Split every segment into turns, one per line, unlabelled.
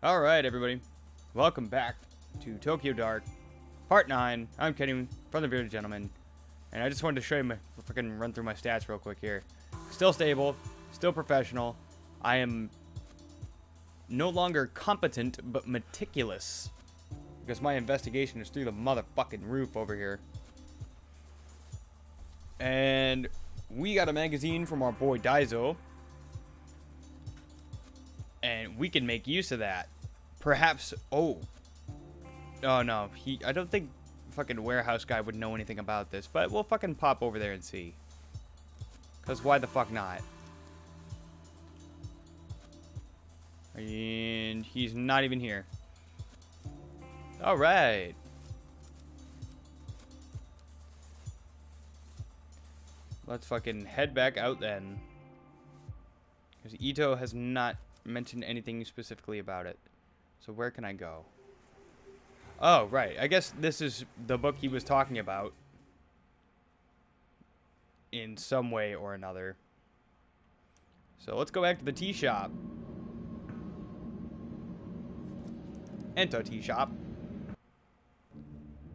Alright, everybody. Welcome back to Tokyo Dark, Part 9. I'm Kenny from the Bearded Gentleman. And I just wanted to show you my fucking run through my stats real quick here. Still stable, still professional. I am no longer competent, but meticulous. Because my investigation is through the motherfucking roof over here. And we got a magazine from our boy Daizo. And we can make use of that. Perhaps, oh no, I don't think fucking warehouse guy would know anything about this, but we'll fucking pop over there and see. Cause why the fuck not? And he's not even here. Alright. Let's fucking head back out then. Because Ito has not mentioned anything specifically about it. So where can I go? Oh, right. I guess this is the book he was talking about. In some way or another. So let's go back to the tea shop. Enter tea shop.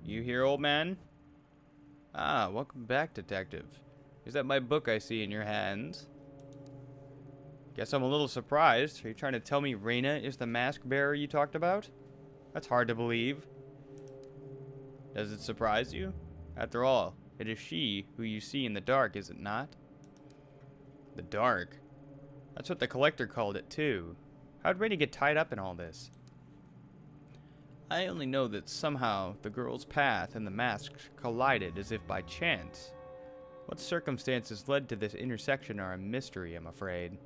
You here, old man? Ah, welcome back, detective. Is that my book I see in your hands? Guess I'm a little surprised. Are you trying to tell me Reina is the mask bearer you talked about? That's hard to believe. Does it surprise you? After all, it is she who you see in the dark, is it not? The dark? That's what the collector called it, too. How'd Reina get tied up in all this? I only know that somehow the girl's path and the mask collided as if by chance. What circumstances led to this intersection are a mystery, I'm afraid.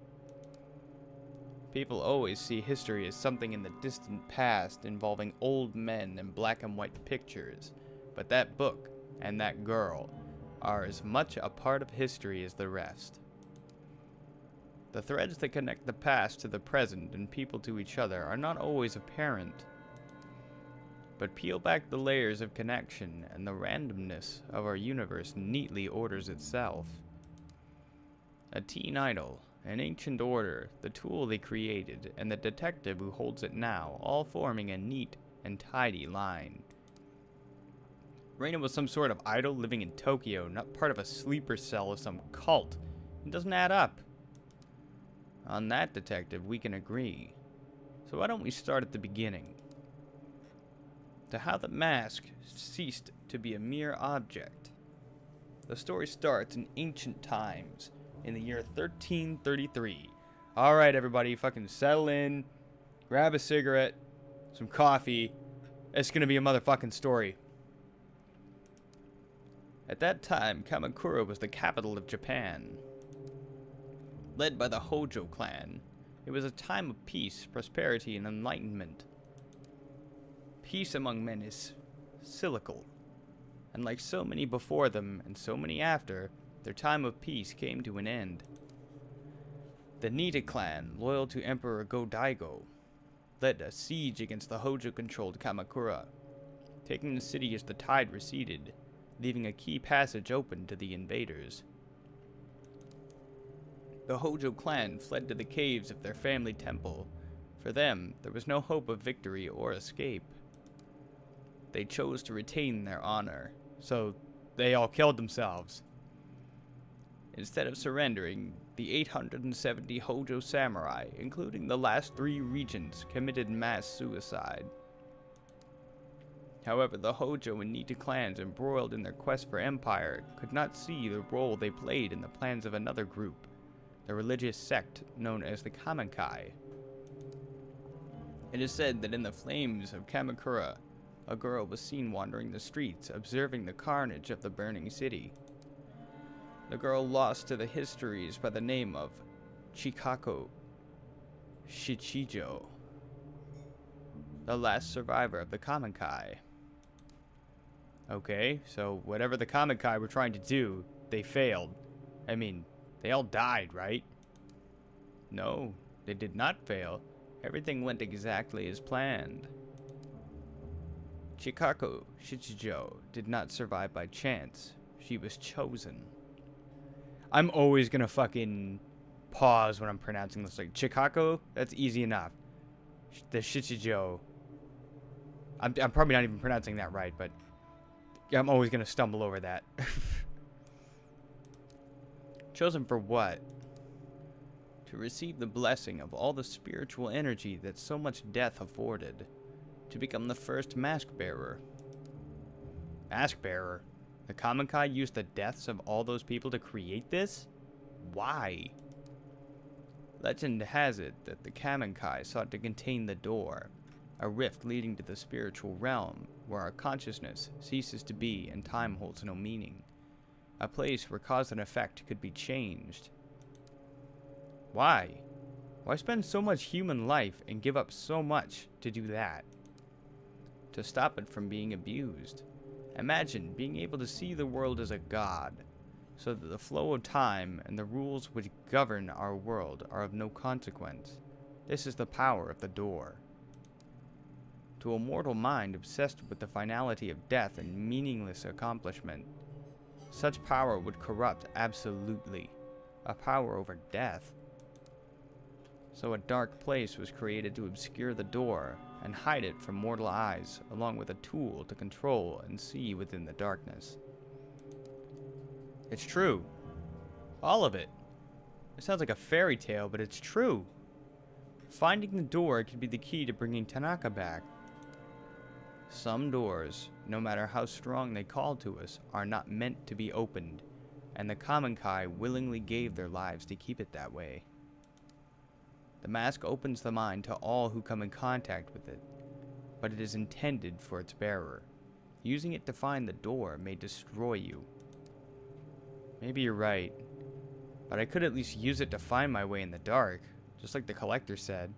People always see history as something in the distant past involving old men and black and white pictures, but that book and that girl are as much a part of history as the rest. The threads that connect the past to the present and people to each other are not always apparent. But peel back the layers of connection and the randomness of our universe neatly orders itself. A teen idol, an ancient order, the tool they created, and the detective who holds it now, all forming a neat and tidy line. Reina was some sort of idol living in Tokyo, not part of a sleeper cell of some cult. It doesn't add up. On that, detective, we can agree. So why don't we start at the beginning? To how the mask ceased to be a mere object. The story starts in ancient times, in the year 1333. Alright, everybody, fucking settle in, grab a cigarette, some coffee. It's gonna be a motherfucking story. At that time, Kamakura was the capital of Japan. Led by the Hojo clan, it was a time of peace, prosperity, and enlightenment. Peace among men is cyclical, and like so many before them and so many after, their time of peace came to an end. The Nita clan, loyal to Emperor Go-Daigo, led a siege against the Hojo-controlled Kamakura, taking the city as the tide receded, leaving a key passage open to the invaders. The Hojo clan fled to the caves of their family temple. For them, there was no hope of victory or escape. They chose to retain their honor, so they all killed themselves. Instead of surrendering, the 870 Hojo samurai, including the last 3 regents, committed mass suicide. However, the Hojo and Nita clans, embroiled in their quest for empire, could not see the role they played in the plans of another group, the religious sect known as the Kamenkai. It is said that in the flames of Kamakura, a girl was seen wandering the streets, observing the carnage of the burning city. The girl lost to the histories by the name of Chikako Shichijo, the last survivor of the Kamenkai. Okay, so whatever the Kamenkai were trying to do, they failed. I mean, they all died, right? No, they did not fail. Everything went exactly as planned. Chikako Shichijo did not survive by chance. She was chosen. I'm always gonna fucking pause when I'm pronouncing this. Like, Chikako, that's easy enough. The Shichijo. I'm probably not even pronouncing that right, but I'm always going to stumble over that. Chosen for what? To receive the blessing of all the spiritual energy that so much death afforded. To become the first mask bearer. Mask bearer? The Kamenkai used the deaths of all those people to create this? Why? Legend has it that the Kamenkai sought to contain the door, a rift leading to the spiritual realm, where our consciousness ceases to be and time holds no meaning. A place where cause and effect could be changed. Why? Why spend so much human life and give up so much to do that? To stop it from being abused. Imagine being able to see the world as a god, so that the flow of time and the rules which govern our world are of no consequence. This is the power of the door. To a mortal mind obsessed with the finality of death and meaningless accomplishment, such power would corrupt absolutely. A power over death. So a dark place was created to obscure the door and hide it from mortal eyes, along with a tool to control and see within the darkness. It's true. All of it. It sounds like a fairy tale, but it's true. Finding the door could be the key to bringing Tanaka back. Some doors, no matter how strong they call to us, are not meant to be opened, and the Kamenkai willingly gave their lives to keep it that way. The mask opens the mind to all who come in contact with it, but it is intended for its bearer. Using it to find the door may destroy you. Maybe you're right, but I could at least use it to find my way in the dark, just like the Collector said.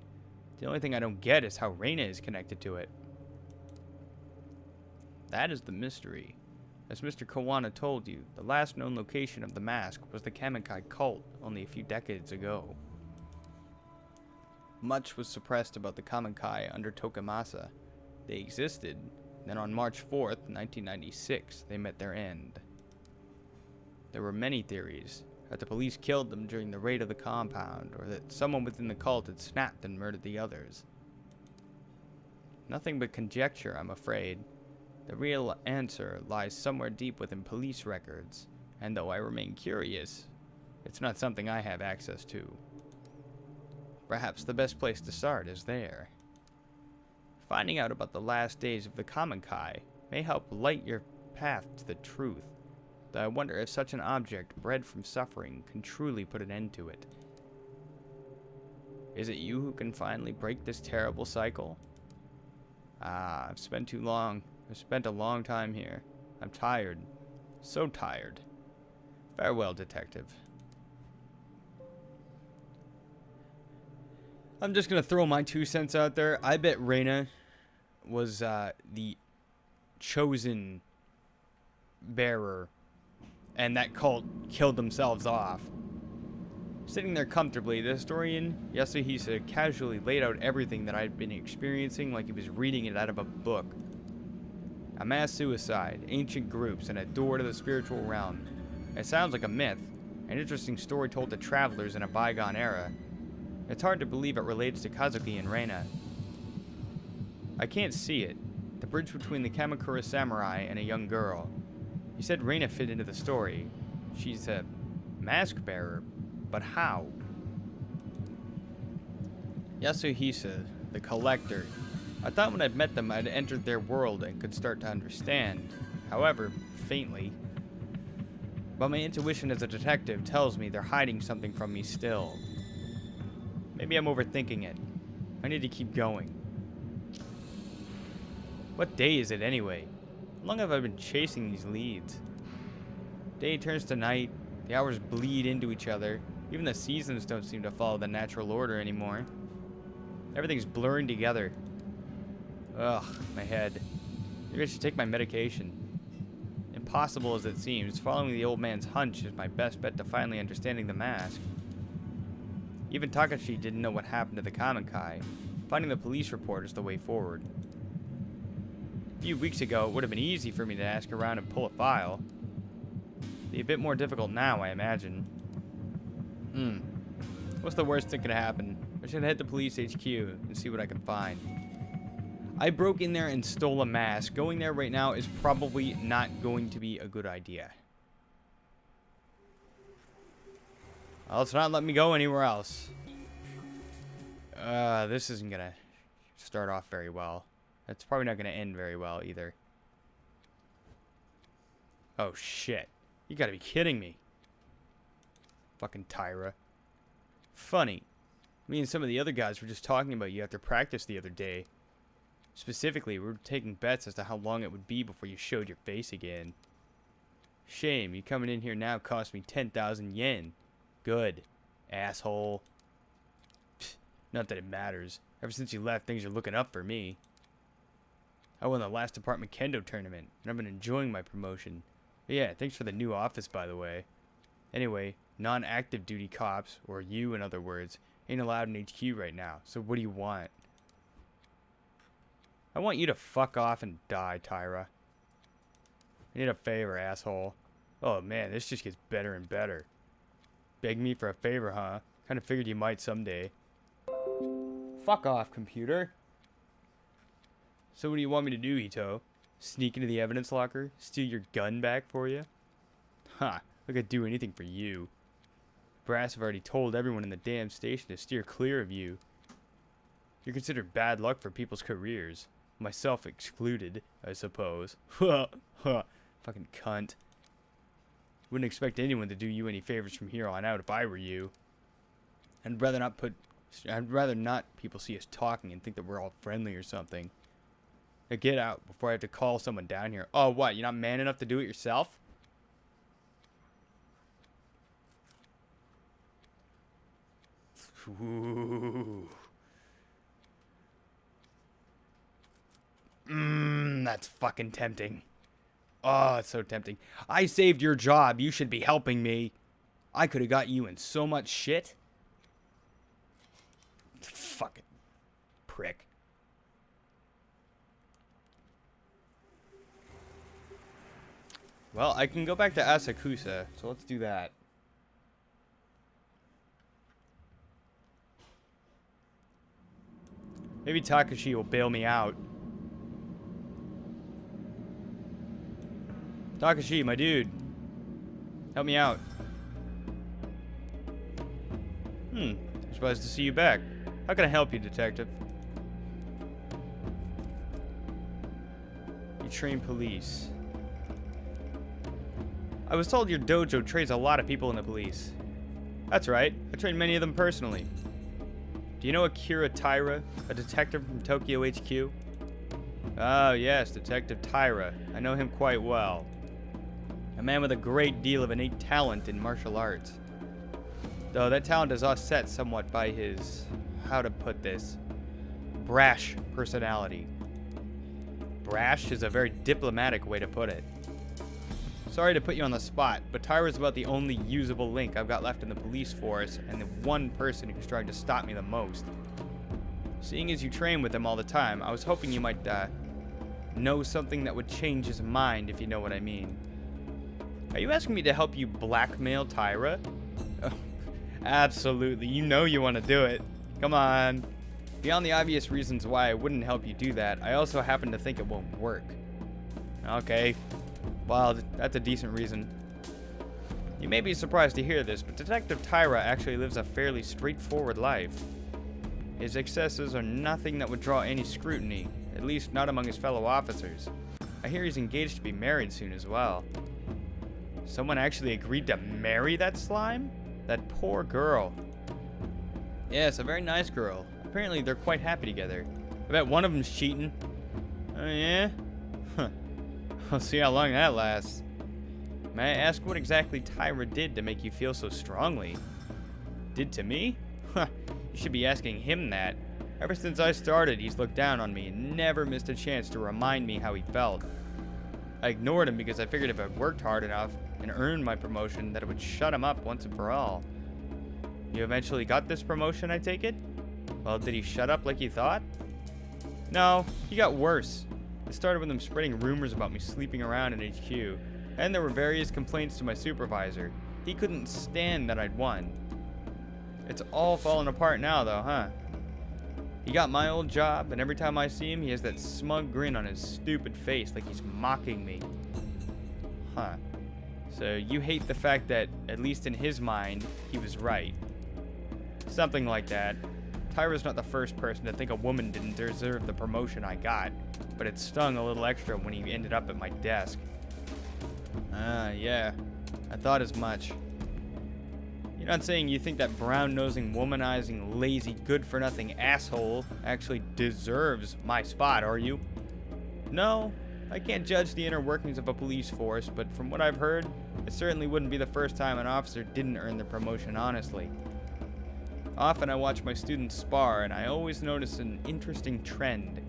The only thing I don't get is how Reina is connected to it. That is the mystery. As Mr. Kawana told you, the last known location of the mask was the Kamenkai cult only a few decades ago. Much was suppressed about the Kamenkai under Tokimasa. They existed, then on March 4th, 1996, they met their end. There were many theories, that the police killed them during the raid of the compound, or that someone within the cult had snapped and murdered the others. Nothing but conjecture, I'm afraid. The real answer lies somewhere deep within police records, and though I remain curious, it's not something I have access to. Perhaps the best place to start is there. Finding out about the last days of the Kamenkai may help light your path to the truth, though I wonder if such an object bred from suffering can truly put an end to it. Is it you who can finally break this terrible cycle? I've spent a long time here. I'm tired. So tired. Farewell, detective. I'm just gonna throw my 2 cents out there. I bet Reina was the chosen bearer, and that cult killed themselves off. Sitting there comfortably, the historian Yasuhisa casually laid out everything that I'd been experiencing like he was reading it out of a book. A mass suicide, ancient groups, and a door to the spiritual realm. It sounds like a myth, an interesting story told to travelers in a bygone era. It's hard to believe it relates to Kazuki and Reina. I can't see it. The bridge between the Kamakura samurai and a young girl. You said Reina fit into the story. She's a mask bearer, but how? Yasuhisa, the collector. I thought when I'd met them I'd entered their world and could start to understand. However, faintly. But my intuition as a detective tells me they're hiding something from me still. Maybe I'm overthinking it. I need to keep going. What day is it anyway? How long have I been chasing these leads? Day turns to night, the hours bleed into each other, even the seasons don't seem to follow the natural order anymore. Everything's blurring together. Ugh, my head. Maybe I should take my medication. Impossible as it seems, following the old man's hunch is my best bet to finally understanding the mask. Even Takashi didn't know what happened to the Kamenkai. Finding the police report is the way forward. A few weeks ago, it would have been easy for me to ask around and pull a file. Be a bit more difficult now, I imagine. What's the worst that could happen? I should head to police HQ and see what I can find. I broke in there and stole a mask. Going there right now is probably not going to be a good idea. Well, it's not letting me go anywhere else. This isn't gonna start off very well. That's probably not gonna end very well either. Oh shit. You gotta be kidding me. Fucking Tyra. Funny. Me and some of the other guys were just talking about you after practice the other day. Specifically, we were taking bets as to how long it would be before you showed your face again. Shame, you coming in here now cost me 10,000 yen. Good. Asshole. Pfft, not that it matters. Ever since you left, things are looking up for me. I won the last department kendo tournament, and I've been enjoying my promotion. But yeah, thanks for the new office, by the way. Anyway, non-active duty cops, or you in other words, ain't allowed in HQ right now, so what do you want? I want you to fuck off and die, Tyra. I need a favor, asshole. Oh man, this just gets better and better. Beg me for a favor, huh? Kinda figured you might someday. Fuck off, computer. So what do you want me to do, Ito? Sneak into the evidence locker? Steal your gun back for you? Ha, I could do anything for you. Brass have already told everyone in the damn station to steer clear of you. You're considered bad luck for people's careers. Myself excluded, I suppose. Ha, ha, fucking cunt. Wouldn't expect anyone to do you any favors from here on out if I were you. I'd rather not people see us talking and think that we're all friendly or something. Now get out before I have to call someone down here. Oh, what? You're not man enough to do it yourself? Ooh. That's fucking tempting. Oh, it's so tempting. I saved your job. You should be helping me. I could have got you in so much shit. Fucking prick. Well, I can go back to Asakusa, so let's do that. Maybe Takashi will bail me out. Takashi, my dude. Help me out. Surprised to see you back. How can I help you, detective? You train police. I was told your dojo trains a lot of people in the police. That's right. I trained many of them personally. Do you know Akira Taira, a detective from Tokyo HQ? Oh, yes, Detective Taira. I know him quite well. A man with a great deal of innate talent in martial arts. Though that talent is offset somewhat by his, how to put this, brash personality. Brash is a very diplomatic way to put it. Sorry to put you on the spot, but Tyra's about the only usable link I've got left in the police force, and the one person who's trying to stop me the most. Seeing as you train with him all the time, I was hoping you might, know something that would change his mind, if you know what I mean. Are you asking me to help you blackmail Tyra? Oh, absolutely, you know you want to do it. Come on. Beyond the obvious reasons why I wouldn't help you do that, I also happen to think it won't work. Okay. Well, that's a decent reason. You may be surprised to hear this, but Detective Taira actually lives a fairly straightforward life. His excesses are nothing that would draw any scrutiny, at least not among his fellow officers. I hear he's engaged to be married soon as well. Someone actually agreed to marry that slime? That poor girl. Yes, a very nice girl. Apparently they're quite happy together. I bet one of them's cheating. Oh yeah? Huh. We'll see how long that lasts. May I ask what exactly Tyra did to make you feel so strongly? Did to me? Huh, you should be asking him that. Ever since I started, he's looked down on me and never missed a chance to remind me how he felt. I ignored him because I figured if I worked hard enough and earned my promotion that it would shut him up once and for all. You eventually got this promotion, I take it? Well, did he shut up like you thought? No, he got worse. It started with him spreading rumors about me sleeping around in HQ, and there were various complaints to my supervisor. He couldn't stand that I'd won. It's all falling apart now, though, huh? He got my old job, and every time I see him, he has that smug grin on his stupid face like he's mocking me. Huh. So you hate the fact that, at least in his mind, he was right. Something like that. Tyra's not the first person to think a woman didn't deserve the promotion I got, but it stung a little extra when he ended up at my desk. Yeah. I thought as much. You're not saying you think that brown-nosing, womanizing, lazy, good-for-nothing asshole actually deserves my spot, are you? No, I can't judge the inner workings of a police force, but from what I've heard, it certainly wouldn't be the first time an officer didn't earn the promotion honestly. Often I watch my students spar, and I always notice an interesting trend.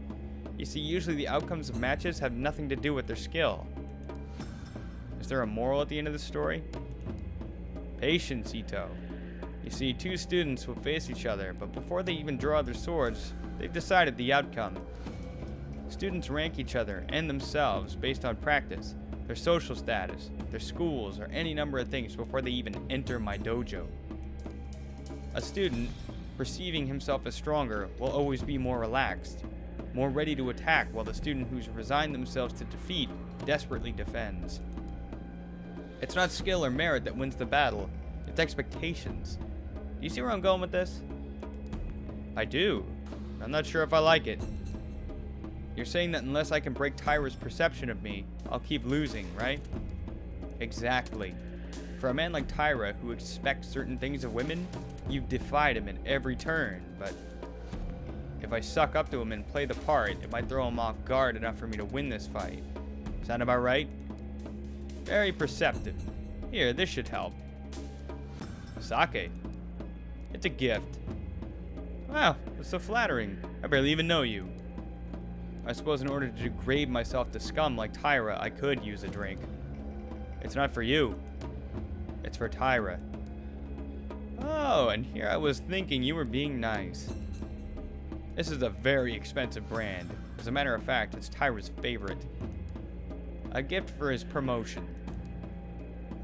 You see, usually the outcomes of matches have nothing to do with their skill. Is there a moral at the end of the story? Patience, Ito. You see, two students will face each other, but before they even draw their swords, they've decided the outcome. Students rank each other and themselves based on practice, their social status, their schools, or any number of things before they even enter my dojo. A student, perceiving himself as stronger, will always be more relaxed, more ready to attack, while the student who's resigned themselves to defeat desperately defends. It's not skill or merit that wins the battle, it's expectations. Do you see where I'm going with this? I do. I'm not sure if I like it. You're saying that unless I can break Tyra's perception of me, I'll keep losing, right? Exactly. For a man like Tyra, who expects certain things of women, you've defied him in every turn, but if I suck up to him and play the part, it might throw him off guard enough for me to win this fight. Sound about right? Very perceptive. Here, this should help. Sake. It's a gift. Wow, that's so flattering. I barely even know you. I suppose in order to degrade myself to scum like Tyra, I could use a drink. It's not for you. It's for Tyra. Oh, and here I was thinking you were being nice. This is a very expensive brand. As a matter of fact, it's Tyra's favorite. A gift for his promotion.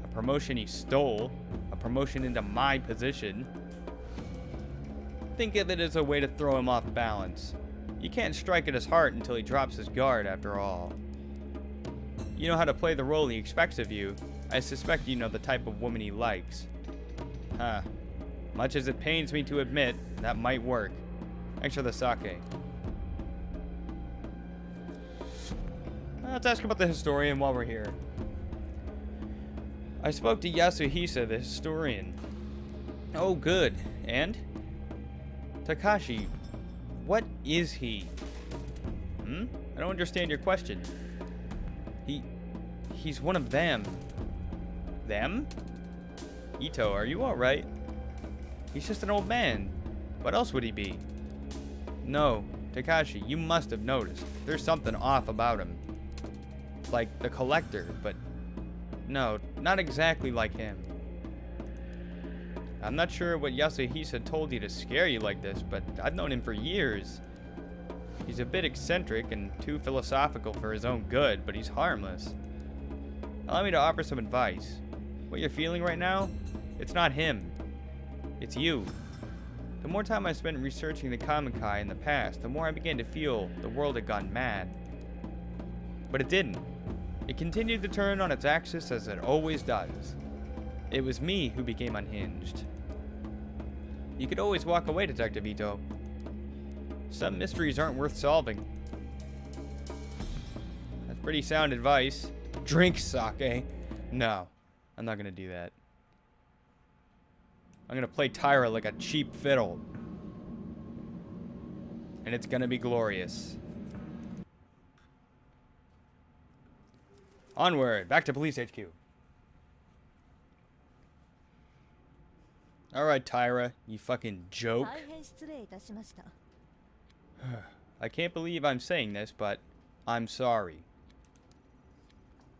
A promotion he stole. A promotion into my position. Think of it as a way to throw him off balance. You can't strike at his heart until he drops his guard, after all. You know how to play the role he expects of you. I suspect you know the type of woman he likes. Huh. Much as it pains me to admit, that might work. Thanks for the sake. Let's ask about the historian while we're here. I spoke to Yasuhisa, the historian. Oh, good. And? Takashi, what is he? I don't understand your question. He's one of them. Them? Ito, are you alright? He's just an old man. What else would he be? No, Takashi, you must have noticed. There's something off about him. Like the collector, but no, not exactly like him. I'm not sure what Yasuhisa told you to scare you like this, but I've known him for years. He's a bit eccentric and too philosophical for his own good, but he's harmless. Allow me to offer some advice. What you're feeling right now, it's not him. It's you. The more time I spent researching the Kamikai in the past, the more I began to feel the world had gone mad. But it didn't. It continued to turn on its axis as it always does. It was me who became unhinged. You could always walk away, Detective Ito. Some mysteries aren't worth solving. That's pretty sound advice. Drink sake. No, I'm not gonna do that. I'm gonna play Tyra like a cheap fiddle. And it's gonna be glorious. Onward, back to Police HQ. Alright, Tyra, you fucking joke. I can't believe I'm saying this, but I'm sorry.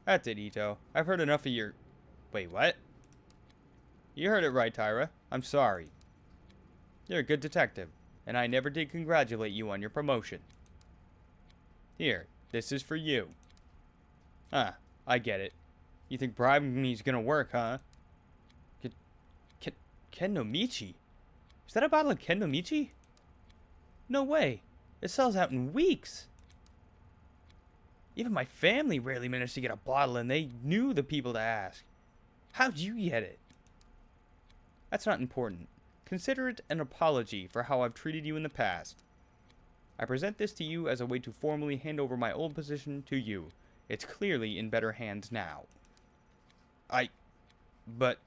That's it, Ito. I've heard enough of your... Wait, what? You heard it right, Tyra. I'm sorry. You're a good detective, and I never did congratulate you on your promotion. Here, this is for you. Ah, I get it. You think bribing me's gonna work, huh? Ken no Michi? Is that a bottle of Kennomichi? No way. It sells out in weeks. Even my family rarely managed to get a bottle, and they knew the people to ask. How'd you get it? That's not important. Consider it an apology for how I've treated you in the past. I present this to you as a way to formally hand over my old position to you. It's clearly in better hands now. But...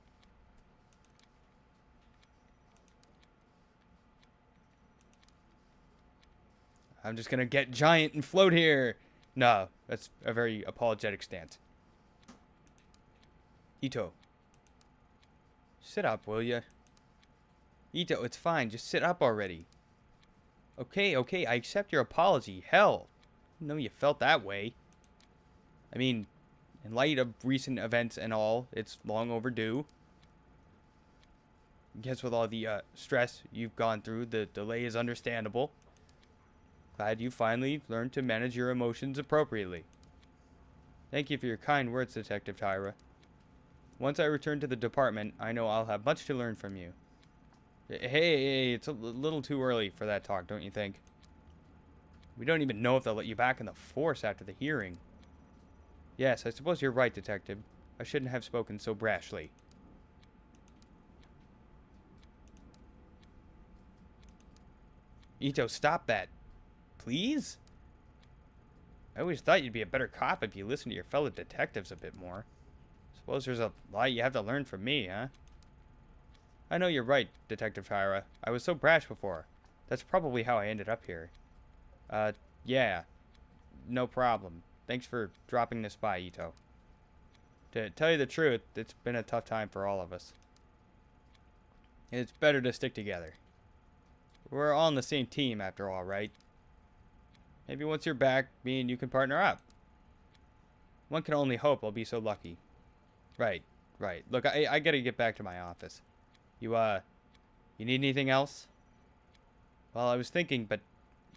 I'm just gonna get giant and float here. No, that's a very apologetic stance. Ito. Sit up, will ya? Ito, it's fine. Just sit up already. Okay, I accept your apology. Hell. I didn't know you felt that way. I mean, in light of recent events and all, it's long overdue. I guess with all the stress you've gone through, the delay is understandable. Glad you finally learned to manage your emotions appropriately. Thank you for your kind words, Detective Tyra. Once I return to the department, I know I'll have much to learn from you. Hey, it's a little too early for that talk, don't you think? We don't even know if they'll let you back in the force after the hearing. Yes, I suppose you're right, Detective. I shouldn't have spoken so brashly. Ito, stop that. Please? I always thought you'd be a better cop if you listened to your fellow detectives a bit more. Suppose there's a lot you have to learn from me, huh? I know you're right, Detective Tyra. I was so brash before. That's probably how I ended up here. Yeah. No problem. Thanks for dropping this by, Ito. To tell you the truth, it's been a tough time for all of us. It's better to stick together. We're all on the same team, after all, right? Maybe once you're back, me and you can partner up. One can only hope I'll be so lucky. Right. Look, I gotta get back to my office. You need anything else? Well, I was thinking, but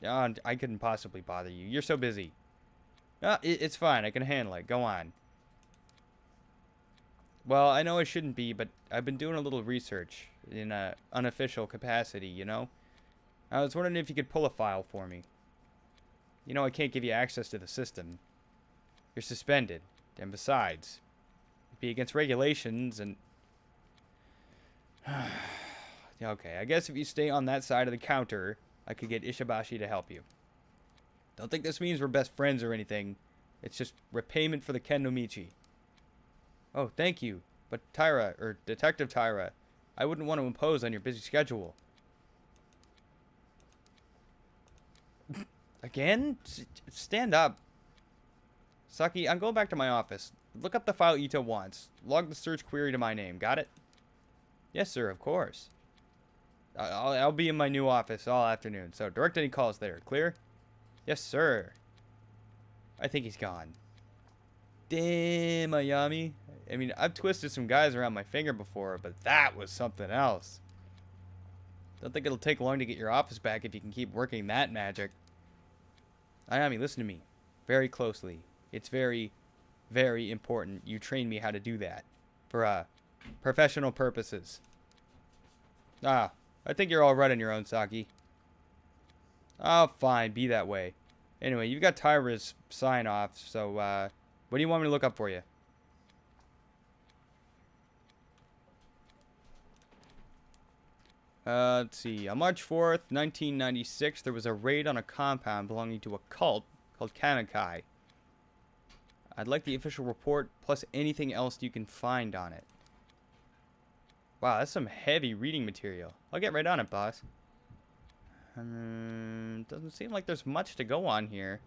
I couldn't possibly bother you. You're so busy. It's fine. I can handle it. Go on. Well, I know I shouldn't be, but I've been doing a little research in an unofficial capacity, you know? I was wondering if you could pull a file for me. You know I can't give you access to the system. You're suspended. And besides, it'd be against regulations and... Okay, I guess if you stay on that side of the counter, I could get Ishibashi to help you. Don't think this means we're best friends or anything. It's just repayment for the Kennomichi. Oh, thank you. But Tyra, or Detective Tyra, I wouldn't want to impose on your busy schedule. Again? Stand up. Saki, I'm going back to my office. Look up the file Ito wants. Log the search query to my name. Got it? Yes, sir, of course. I'll be in my new office all afternoon, so direct any calls there. Clear? Yes, sir. I think he's gone. Damn, Ayami. I mean, I've twisted some guys around my finger before, but that was something else. Don't think it'll take long to get your office back if you can keep working that magic. Ayami, listen to me very closely. It's very, very important you train me how to do that for professional purposes. I think you're all right on your own, Saki. Oh, fine, be that way. Anyway, you've got Tyra's sign off, so what do you want me to look up for you? Let's see. On March 4th, 1996, there was a raid on a compound belonging to a cult called Kanakai. I'd like the official report, plus anything else you can find on it. Wow, that's some heavy reading material. I'll get right on it, boss. Doesn't seem like there's much to go on here.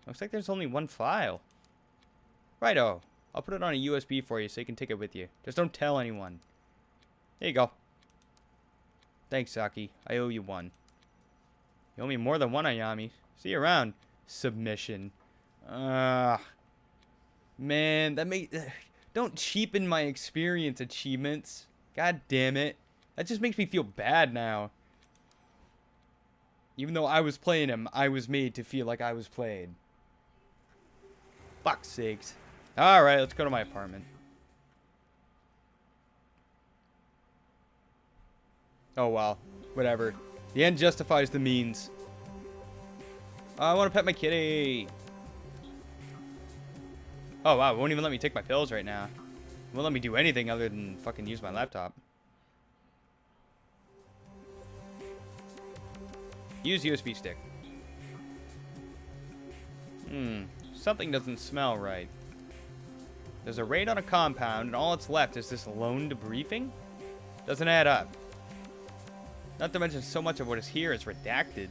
Looks like there's only one file. Righto. I'll put it on a USB for you so you can take it with you. Just don't tell anyone. There you go. Thanks, Saki. I owe you one. You owe me more than one, Ayami. See you around. Submission. Man, don't cheapen my experience achievements. God damn it. That just makes me feel bad now. Even though I was playing him, I was made to feel like I was played. Fuck's sakes. Alright, let's go to my apartment. Oh, well. Whatever. The end justifies the means. I want to pet my kitty. Oh, wow. It won't even let me take my pills right now. It won't let me do anything other than fucking use my laptop. Use USB stick. Something doesn't smell right. There's a raid on a compound, and all that's left is this lone debriefing? Doesn't add up. Not to mention so much of what is here is redacted.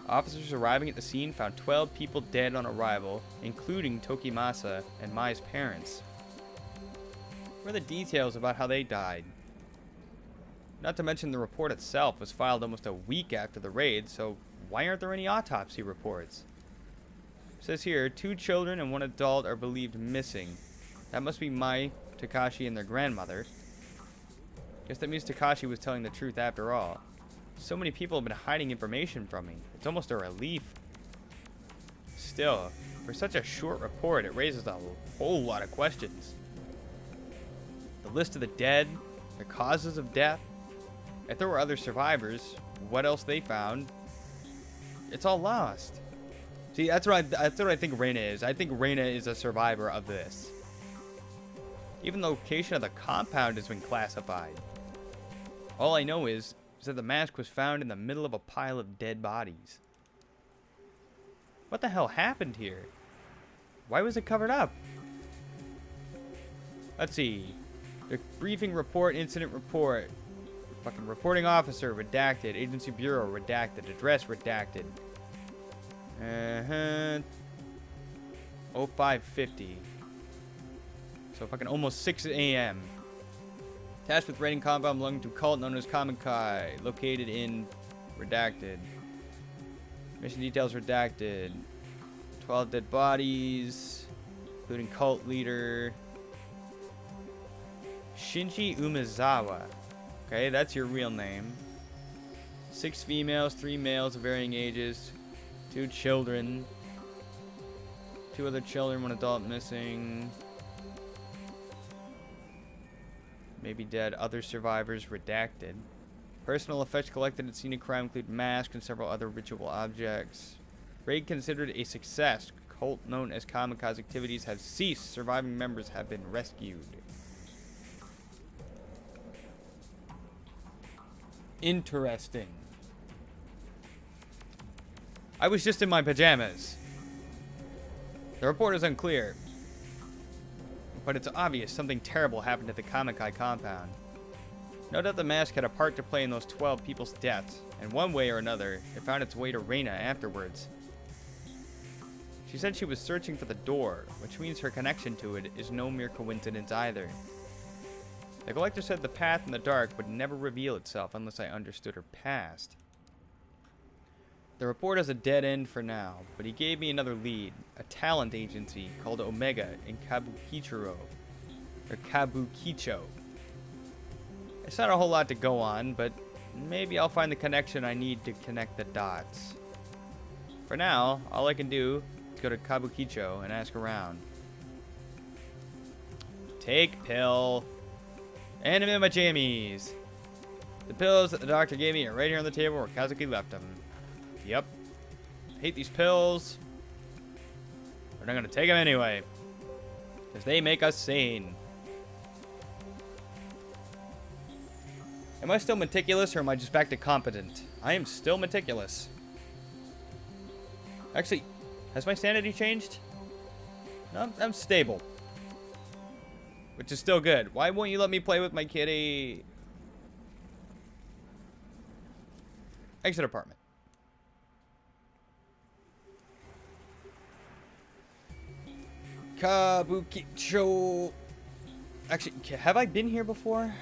Officers arriving at the scene found 12 people dead on arrival, including Tokimasa and Mai's parents. What are the details about how they died? Not to mention the report itself was filed almost a week after the raid, so why aren't there any autopsy reports? It says here, 2 children and 1 adult are believed missing. That must be Mai, Takashi, and their grandmother. Guess that means Takashi was telling the truth after all. So many people have been hiding information from me. It's almost a relief. Still, for such a short report, it raises a whole lot of questions. The list of the dead, the causes of death. If there were other survivors, what else they found? It's all lost. See, that's what I think Reina is. I think Reina is a survivor of this. Even the location of the compound has been classified. All I know is that the mask was found in the middle of a pile of dead bodies. What the hell happened here? Why was it covered up? Let's see. The briefing report, incident report. Fucking reporting officer, redacted. Agency bureau, redacted. Address, redacted. 0550. So fucking almost 6 a.m. Tasked with raiding compound belonging to a cult known as Kamikai, located in redacted. Mission details redacted. 12 dead bodies, including cult leader Shinji Umezawa. Okay, that's your real name. 6 females, 3 males of varying ages. 2 children. 2 other children, 1 adult missing. Maybe dead. Other survivors redacted. Personal effects collected at scene of crime include masks and several other ritual objects. Raid considered a success. Cult known as Kamikaze activities have ceased. Surviving members have been rescued. Interesting. I was just in my pajamas. The report is unclear, but it's obvious something terrible happened at the Kamikai compound. No doubt the mask had a part to play in those 12 people's deaths, and one way or another, it found its way to Reina afterwards. She said she was searching for the door, which means her connection to it is no mere coincidence either. The collector said the path in the dark would never reveal itself unless I understood her past. The report has a dead end for now, but he gave me another lead, a talent agency called Omega in Kabukicho. It's not a whole lot to go on, but maybe I'll find the connection I need to connect the dots. For now, all I can do is go to Kabukicho and ask around. Take pill. And I'm in my jammies. The pills that the doctor gave me are right here on the table where Kazuki left them. Yep. I hate these pills. But I'm gonna take them anyway. Because they make us sane. Am I still meticulous or am I just back to competent? I am still meticulous. Actually, has my sanity changed? No, I'm stable. Which is still good. Why won't you let me play with my kitty? Exit apartment. Kabukicho. Actually, have I been here before?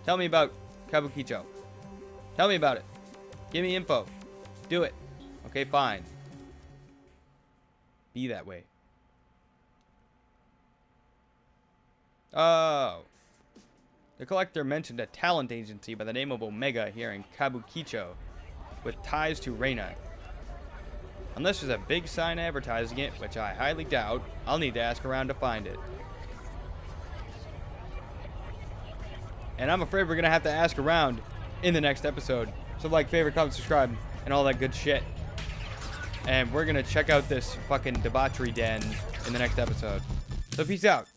Tell me about Kabukicho. Tell me about it. Give me info. Do it. Okay, fine. Be that way. Oh. The collector mentioned a talent agency by the name of Omega here in Kabukicho with ties to Reina. Unless there's a big sign advertising it, which I highly doubt, I'll need to ask around to find it. And I'm afraid we're going to have to ask around in the next episode. So like, favorite, comment, subscribe, and all that good shit. And we're going to check out this fucking debauchery den in the next episode. So peace out.